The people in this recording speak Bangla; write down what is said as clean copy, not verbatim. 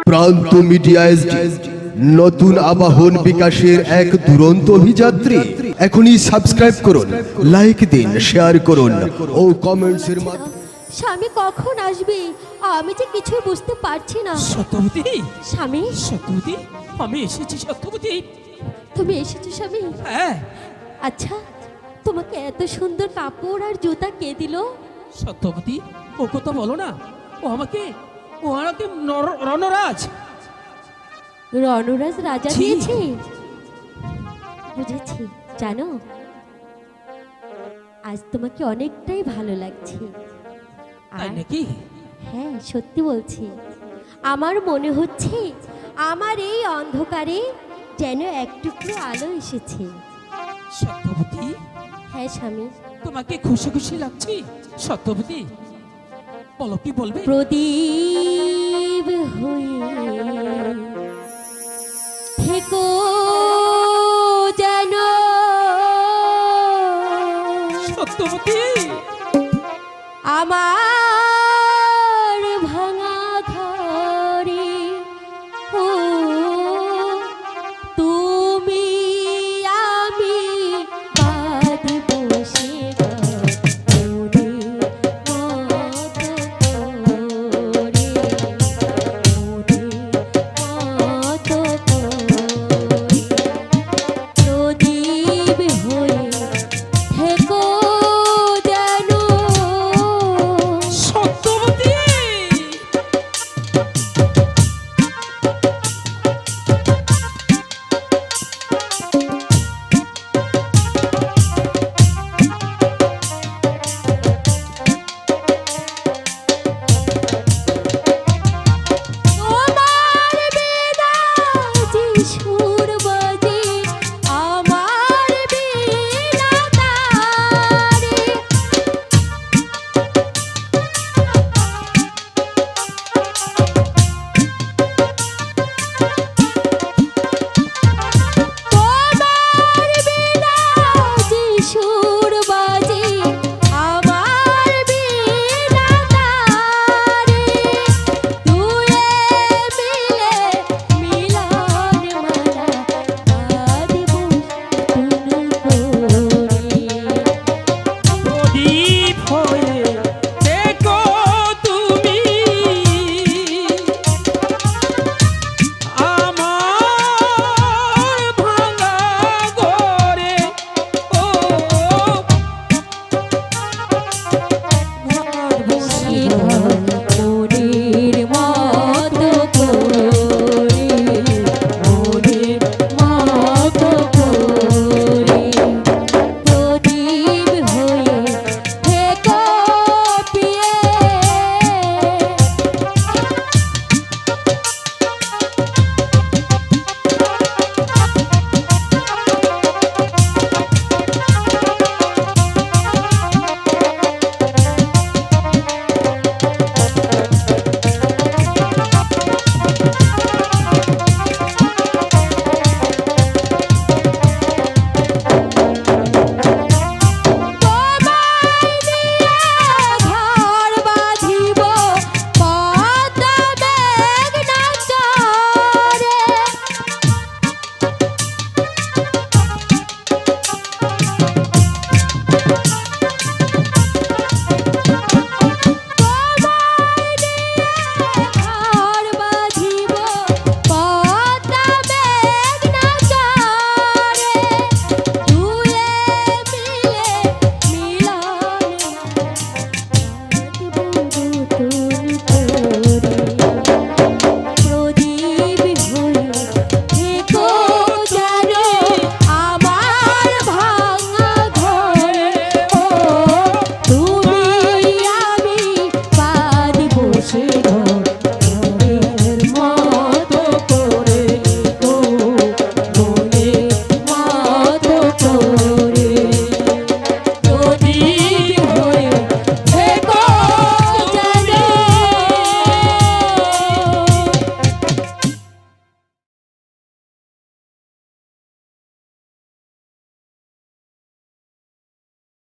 প্রান্ত মিডিয়া এসডি নতুন আবাহন বিকাশের এক দুরন্ত অভিযাত্রী। এখনই সাবস্ক্রাইব করুন, লাইক দিন, শেয়ার করুন ও কমেন্টসের মাধ্যমে। স্বামী কখন আসবে আমি যে কিছু বুঝতে পারছি না। সত্যবতী, স্বামী, সত্যবতী, আমি এসেছি সত্যবতী। তুমি এসেছো স্বামী? হ্যাঁ আচ্ছা, তোমাকে এত সুন্দর কাপড় আর জুতা কে দিল? সত্যবতী, ও কথা বলো না। ও আমাকে রণরাজ রণরাজ রাজা ছি। দিয়েছে। বুঝেছি। জানো, আজ তোমাকে অনেকটাই ভালো লাগছে। তাই আর নাকি? হ্যাঁ, সত্যি বলছি। আমার মনে হচ্ছে আমার এই অন্ধকারে যেন একটুকরো আলো এসেছে। সত্যবতী, হ্যাঁ স্বামী। তোমাকে খুশি খুশি লাগছে সত্যবতী? বলো, কি বলবে? প্রদীপ হয়ে থেকো যেন সত্যবতী, আমার